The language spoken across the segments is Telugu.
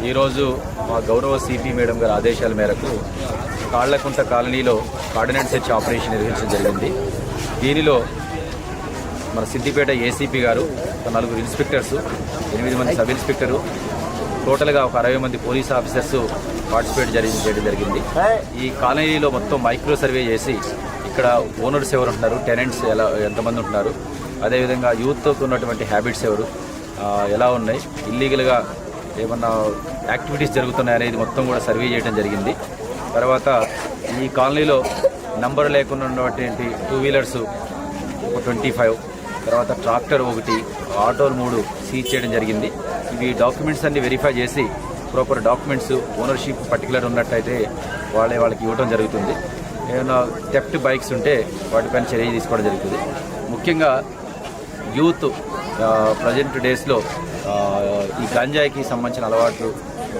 ఈరోజు మా గౌరవ సిపి మేడం గారి ఆదేశాల మేరకు కాళ్లకుంట కాలనీలో కార్డినెంట్ సెర్చ్ ఆపరేషన్ నిర్వహించడం జరిగింది. దీనిలో మన సిద్దిపేట ఏసీపీ గారు, నలుగురు ఇన్స్పెక్టర్స్, 8 మంది సబ్ ఇన్స్పెక్టరు, టోటల్గా ఒక 60 మంది పోలీస్ ఆఫీసర్స్ పార్టిసిపేట్ చేయడం జరిగింది. ఈ కాలనీలో మొత్తం మైక్రో సర్వే చేసి ఇక్కడ ఓనర్స్ ఎవరు ఉంటున్నారు, టెనెంట్స్ ఎంతమంది ఉంటున్నారు, అదేవిధంగా యూత్తో ఉన్నటువంటి హ్యాబిట్స్ ఎలా ఉన్నాయి, ఇల్లీగల్గా ఏమన్నా యాక్టివిటీస్ జరుగుతున్నాయి అనేది మొత్తం కూడా సర్వే చేయడం జరిగింది. తర్వాత ఈ కాలనీలో నంబర్ లేకుండా ఉన్నటువంటి 2 వీలర్స్ ఒక 25, తర్వాత ట్రాక్టర్ 1, ఆటోలు 3 సీజ్ చేయడం జరిగింది. ఇవి డాక్యుమెంట్స్ అన్ని వెరిఫై చేసి ప్రాపర్ డాక్యుమెంట్స్ ఓనర్షిప్ పర్టికులర్ ఉన్నట్టయితే వాళ్ళకి ఇవ్వడం జరుగుతుంది. ఏమైనా థెఫ్ట్ బైక్స్ ఉంటే వాటిపైన చర్య తీసుకోవడం జరుగుతుంది. ముఖ్యంగా యూత్ ప్రజెంట్ డేస్లో ఈ గంజాయికి సంబంధించిన అలవాట్లు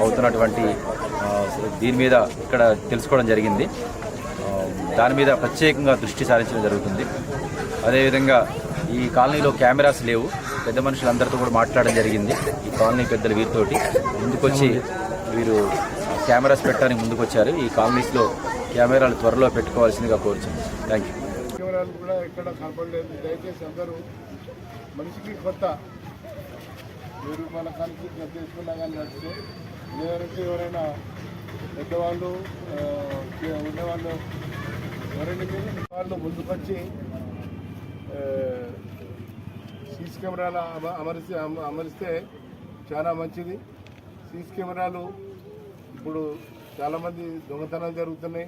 అవుతున్నటువంటి దీని మీద ఇక్కడ తెలుసుకోవడం జరిగింది. దాని మీద ప్రత్యేకంగా దృష్టి సారించడం జరుగుతుంది. అదేవిధంగా ఈ కాలనీలో కెమెరాస్ లేవు. పెద్ద మనుషులందరితో కూడా మాట్లాడడం జరిగింది. ఈ కాలనీ పెద్దలు వీరితోటి ముందుకొచ్చి వీరు కెమెరాస్ పెట్టడానికి ముందుకొచ్చారు. ఈ కాలనీస్లో కెమెరాలు త్వరలో పెట్టుకోవాల్సిందిగా కోరుచున్నాను. Thank you. కెమెరాలు కూడా ఎక్కడ కనపడలేదు. దయచేసి అందరూ మనిషికి కొత్త రూపాయల కానికి తీసుకున్నా కానీ నడిస్తే, లేదంటే ఎవరైనా పెద్దవాళ్ళు ఉండేవాళ్ళు ఎవరైనా వాళ్ళు ముందుకొచ్చి సీసీ కెమెరాలు అమరిస్తే చాలా మంచిది. సీసీ కెమెరాలు ఇప్పుడు చాలామంది దొంగతనాలు జరుగుతున్నాయి.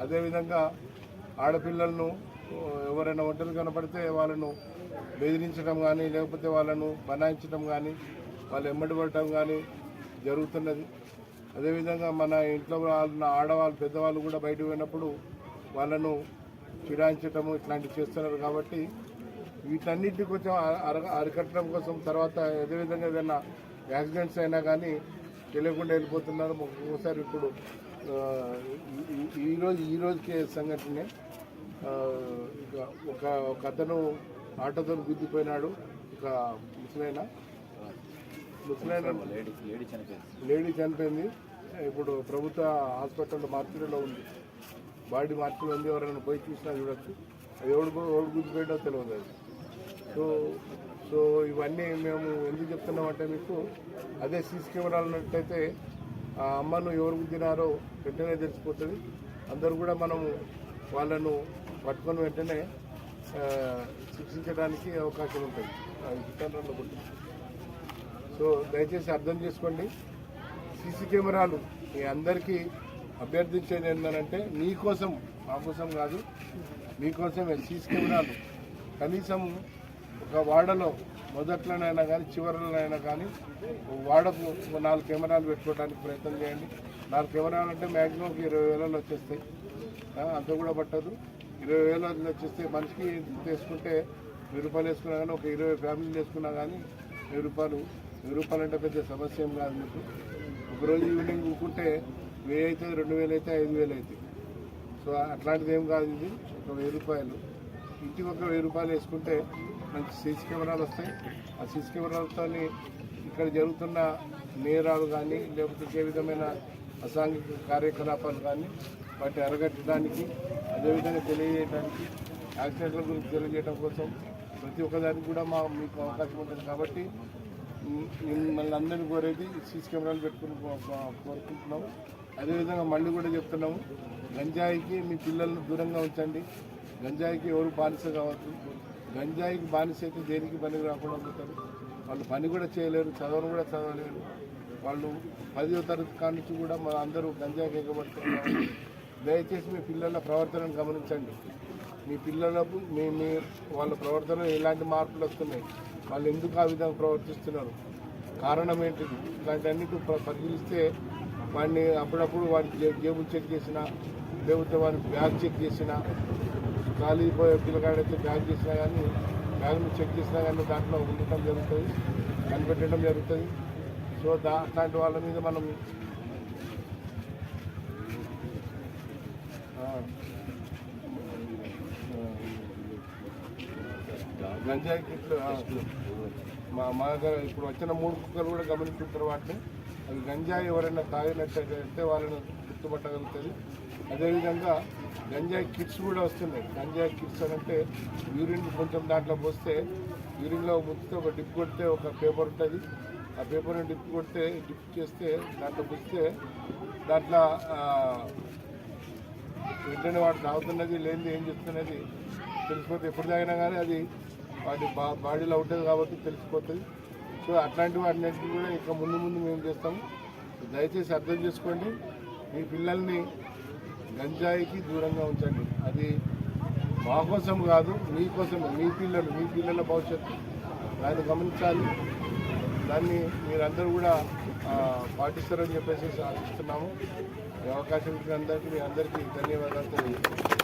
అదేవిధంగా ఆడపిల్లలను ఎవరైనా ఒంటరి కనపడితే వాళ్ళను బెదిరించడం కానీ, లేకపోతే వాళ్ళను బనాయించడం కానీ, వాళ్ళు ఎమ్మడి పడటం కానీ జరుగుతున్నది. అదేవిధంగా మన ఇంట్లో వాళ్ళ ఆడవాళ్ళు పెద్దవాళ్ళు కూడా బయటకు పోయినప్పుడు వాళ్ళను చిడాయించటము ఇట్లాంటివి చేస్తున్నారు. కాబట్టి వీటన్నిటిని కొంచెం అరికట్టడం కోసం, తర్వాత అదేవిధంగా ఏదైనా యాక్సిడెంట్స్ అయినా కానీ తెలియకుండా వెళ్ళిపోతున్నారు. ఒకసారి ఇప్పుడు ఈరోజు సంఘటనే ఒక అతను ఆటోతో గుద్దిపోయినాడు. ఒక లేడీ చనిపోయింది. ఇప్పుడు ప్రభుత్వ హాస్పిటల్లో మార్చిలో ఉంది, బాడీ మార్చిలో ఉంది. ఎవరైనా పోయి చూసినా చూడొచ్చు. అది ఎవడు గుద్దిపోయిందో తెలియదు. అది సో ఇవన్నీ మేము ఎందుకు చెప్తున్నామంటే, మీకు అదే సీసీ కెమెరాలు ఉన్నట్టయితే ఆ అమ్మను ఎవరు గుద్దినారో వెంటనే తెలిసిపోతుంది. అందరూ కూడా మనము వాళ్ళను పట్టుకొని వెంటనే శిక్షించడానికి అవకాశం ఉంటుంది. చిత్రంలో ఉంటుంది. సో దయచేసి అర్థం చేసుకోండి. సీసీ కెమెరాలు మీ అందరికీ అభ్యర్థించేది ఏంటంటే, మీకోసం, మా కోసం కాదు, మీకోసమే సీసీ కెమెరాలు కనీసం ఒక వాడలో మొదట్లోనైనా కానీ చివరిలోనైనా కానీ వాడకు 4 కెమెరాలు పెట్టుకోవడానికి ప్రయత్నం చేయండి. 4 కెమెరాలు అంటే మ్యాక్సిమం 20,000 వచ్చేస్తాయి. అంత కూడా పట్టదు. 20,000 వచ్చేస్తే మనిషికి తీసుకుంటే 1,000 రూపాయలు వేసుకున్నా కానీ, ఒక 20 ఫ్యామిలీలు వేసుకున్నా కానీ 1,000 రూపాయలు అంటే పెద్ద సమస్య ఏం కాదు. మీకు ఒకరోజు ఈవినింగ్ ఊకుంటే 1000 అవుతుంది, 2,000 అయితే 5,000 అవుతాయి. సో అట్లాంటిది ఏం కాదు. ఇది ఒక 1,000 రూపాయలు, ఇంటికి ఒక 1,000 రూపాయలు వేసుకుంటే మంచి సీసీ కెమెరాలు వస్తాయి. ఆ సీసీ కెమెరాలతో ఇక్కడ జరుగుతున్న నేరాలు కానీ, లేకపోతే ఏ విధమైన అసాంఘిక కార్యకలాపాలు కానీ వాటిని అరగట్టడానికి, అదేవిధంగా తెలియజేయడానికి, యాక్సిడెంట్ల గురించి తెలియజేయడం కోసం ప్రతి ఒక్కదానికి కూడా మీకు అవకాశం ఉంటుంది. కాబట్టి మిమ్మల్ని అందరినీ కోరేది సీసీ కెమెరాలు పెట్టుకుని కోరుకుంటున్నాము. అదేవిధంగా మళ్ళీ కూడా చెప్తున్నాము, గంజాయికి మీ పిల్లలను దూరంగా ఉంచండి. గంజాయికి ఎవరు బానిస కావచ్చు. గంజాయికి బానిస అయితే దేనికి పనికి రాకుండా పోతారు. వాళ్ళు పని కూడా చేయలేరు, చదవను కూడా చదవలేరు. వాళ్ళు 10వ తరగతి కాడి నుంచి కూడా మన అందరూ గంజాయికి ఎగబడుతున్నారు. దయచేసి మీ పిల్లల ప్రవర్తనను గమనించండి. మీ పిల్లలకు వాళ్ళ ప్రవర్తనలో ఎలాంటి మార్పులు వస్తున్నాయి, వాళ్ళు ఎందుకు ఆ విధంగా ప్రవర్తిస్తున్నారు, కారణం ఏంటిది, ఇలాంటివన్నిటి పరిశీలిస్తే వాడిని అప్పుడప్పుడు వాడి జేబులు చెక్ చేసినా, లేకపోతే వాడిని బ్యాగ్ చెక్ చేసినా, ఖాళీ పోయే పిల్లగాడైతే బ్యాగ్ చేసినా కానీ, బ్యాగ్ను చెక్ చేసినా కానీ దాంట్లో ఉండటం జరుగుతుంది, కనిపెట్టడం జరుగుతుంది. సో అట్లాంటి వాళ్ళ మీద మనం గంజాయి కిట్లు మా దగ్గర ఇప్పుడు వచ్చిన 3 కుక్కలు కూడా గమనించుకుంటారు. వాటిని అది గంజాయి ఎవరైనా తాగినట్టయితే వాళ్ళని గుర్తుపట్టగలుగుతుంది. అదేవిధంగా గంజాయి కిట్స్ కూడా వస్తున్నాయి. గంజాయి కిట్స్ అని అంటే యూరిన్ కొంచెం దాంట్లో పోస్తే యూరిన్లో ముంచితే ఒక డిప్ కొడితే ఒక పేపర్ ఉంటుంది. ఆ పేపర్ని డిప్ చేస్తే దాంట్లో పుస్తే దాంట్లో వెంటనే వాడు తాగుతున్నది లేనిది ఏం చెప్తున్నది తెలిసిపోతే ఎప్పుడు తాగినా కానీ అది వాటి బాడీలో ఉంటుంది కాబట్టి తెలిసిపోతుంది. సో అట్లాంటి వాటిని కూడా ఇంకా ముందు మేము చేస్తాము. దయచేసి అర్థం చేసుకోండి. మీ పిల్లల్ని గంజాయికి దూరంగా ఉంచండి. అది మా కోసం కాదు, మీకోసం, మీ పిల్లల భవిష్యత్తు. దాన్ని గమనించాలి. దాన్ని మీరందరూ కూడా పాటిస్తారని చెప్పేసి ఆశిస్తున్నాము. ఈ అవకాశం ఇచ్చిన అందరికీ మీ అందరికీ ధన్యవాదాలు తెలియజేస్తున్నాను.